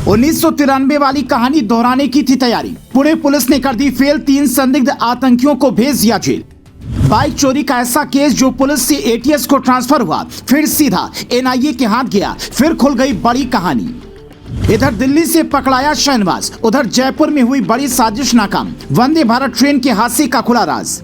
1993 वाली कहानी दोहराने की थी तैयारी। पुणे पुलिस ने कर दी फेल, 3 संदिग्ध आतंकियों को भेज दिया जेल। बाइक चोरी का ऐसा केस जो पुलिस से एटीएस को ट्रांसफर हुआ, फिर सीधा एनआईए के हाथ गया, फिर खुल गई बड़ी कहानी। इधर दिल्ली से पकड़ाया शहनवाज, उधर जयपुर में हुई बड़ी साजिश नाकाम। वंदे भारत ट्रेन के हादसे का खुला राज।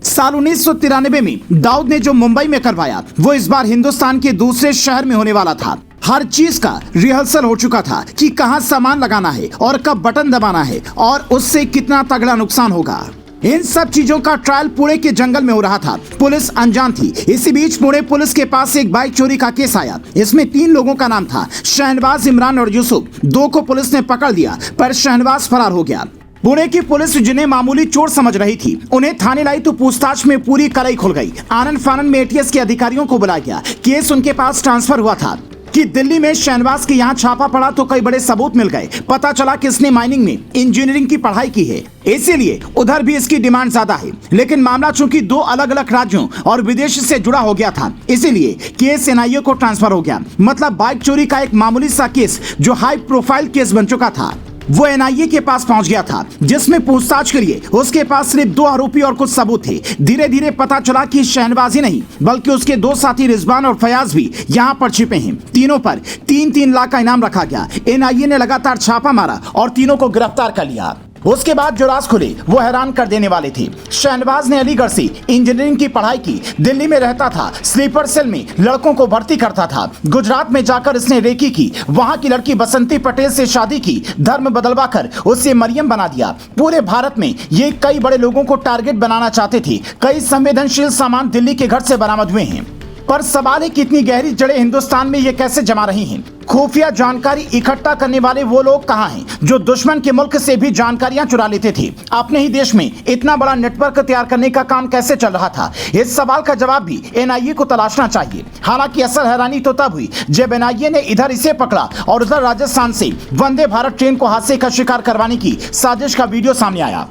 साल 1993 में दाऊद ने जो मुंबई में करवाया, वो इस बार हिंदुस्तान के दूसरे शहर में होने वाला था। हर चीज का रिहर्सल हो चुका था कि कहां सामान लगाना है और कब बटन दबाना है और उससे कितना तगड़ा नुकसान होगा। इन सब चीजों का ट्रायल पुणे के जंगल में हो रहा था। पुलिस अनजान थी। इसी बीच पुणे पुलिस के पास एक बाइक चोरी का केस आया। इसमें 3 लोगों का नाम था, शहनवाज, इमरान और यूसुफ। 2 को पुलिस ने पकड़ लिया, पर शहनवाज फरार हो गया। पुणे की पुलिस जिन्हें मामूली चोर समझ रही थी, उन्हें थाने लाई तो पूछताछ में पूरी कलई खुल गई। आनंद फानन में एटीएस के अधिकारियों को बुलाया गया। केस उनके पास ट्रांसफर हुआ था कि दिल्ली में शहनवाज के यहाँ छापा पड़ा तो कई बड़े सबूत मिल गए। पता चला कि इसने माइनिंग में इंजीनियरिंग की पढ़ाई की है, इसीलिए उधर भी इसकी डिमांड ज्यादा है। लेकिन मामला चूंकि 2 अलग अलग राज्यों और विदेश से जुड़ा हो गया था, इसीलिए केस एनआईए को ट्रांसफर हो गया। मतलब बाइक चोरी का एक मामूली सा केस जो हाई प्रोफाइल केस बन चुका था, वो एनआईए के पास पहुंच गया था, जिसमें पूछताछ के लिए उसके पास सिर्फ 2 आरोपी और कुछ सबूत थे। धीरे धीरे पता चला कि शहनवाज ही नहीं बल्कि उसके 2 साथी रिजवान और फयाज भी यहाँ पर छिपे हैं। तीनों पर 3-3 लाख का इनाम रखा गया। एनआईए ने लगातार छापा मारा और तीनों को गिरफ्तार कर लिया। उसके बाद जो राज खुले वो हैरान कर देने वाले थे। शहनवाज ने अलीगढ़ से इंजीनियरिंग की पढ़ाई की, दिल्ली में रहता था, स्लीपर सेल में लड़कों को भर्ती करता था। गुजरात में जाकर इसने रेकी की, वहां की लड़की बसंती पटेल से शादी की, धर्म बदलवाकर उससे मरियम बना दिया। पूरे भारत में ये कई बड़े लोगों को टारगेट बनाना चाहते थे। कई संवेदनशील सामान दिल्ली के घर से बरामद हुए हैं। पर सवाल है कि इतनी गहरी जड़ें हिंदुस्तान में ये कैसे जमा रही हैं? खुफिया जानकारी इकट्ठा करने वाले वो लोग कहाँ हैं जो दुश्मन के मुल्क से भी जानकारियां चुरा लेते थे? अपने ही देश में इतना बड़ा नेटवर्क तैयार करने का काम कैसे चल रहा था? इस सवाल का जवाब भी एनआईए को तलाशना चाहिए। हालांकि असल हैरानी तो तब हुई जब एनआईए ने इधर इसे पकड़ा और उधर राजस्थान से वंदे भारत ट्रेन को हादसे का शिकार करवाने की साजिश का वीडियो सामने आया।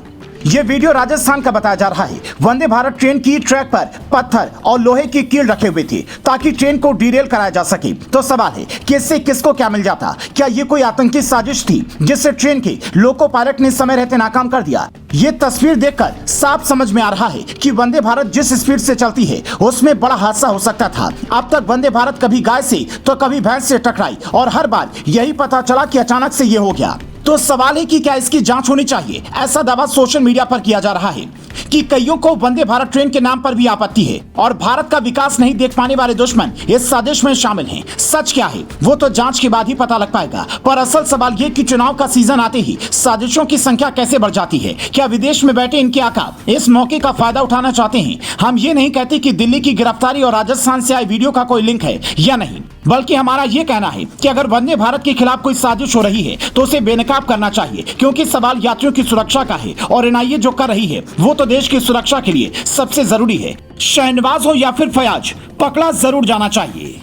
ये वीडियो राजस्थान का बताया जा रहा है। वंदे भारत ट्रेन की ट्रैक पर पत्थर और लोहे की कील रखे हुए थे ताकि ट्रेन को डिरेल कराया जा सके। तो सवाल है कि इससे किसको क्या मिल जाता? क्या ये कोई आतंकी साजिश थी जिससे ट्रेन के लोको पायलट ने समय रहते नाकाम कर दिया? ये तस्वीर देखकर साफ समझ में आ रहा है कि वंदे भारत जिस स्पीड से चलती है उसमें बड़ा हादसा हो सकता था। अब तक वंदे भारत कभी गाय से तो कभी भैंस से टकराई और हर बार यही पता चला कि अचानक से ये हो गया। तो सवाल है कि क्या इसकी जांच होनी चाहिए? ऐसा दावा सोशल मीडिया पर किया जा रहा है कि कईयों को वंदे भारत ट्रेन के नाम पर भी आपत्ति है और भारत का विकास नहीं देख पाने वाले दुश्मन इस साजिश में शामिल हैं। सच क्या है वो तो जांच के बाद ही पता लग पाएगा। पर असल सवाल ये कि चुनाव का सीजन आते ही साजिशों की संख्या कैसे बढ़ जाती है? क्या विदेश में बैठे इनके आका इस मौके का फायदा उठाना चाहते हैं? हम ये नहीं कहते कि दिल्ली की गिरफ्तारी और राजस्थान से आए वीडियो का कोई लिंक है या नहीं, बल्कि हमारा ये कहना है कि अगर वंदे भारत के खिलाफ कोई साजिश हो रही है तो उसे बेनकाब करना चाहिए, क्योंकि सवाल यात्रियों की सुरक्षा का है और एनआईए जो कर रही है वो तो देश की सुरक्षा के लिए सबसे जरूरी है। शहनवाज हो या फिर फयाज, पकड़ा जरूर जाना चाहिए।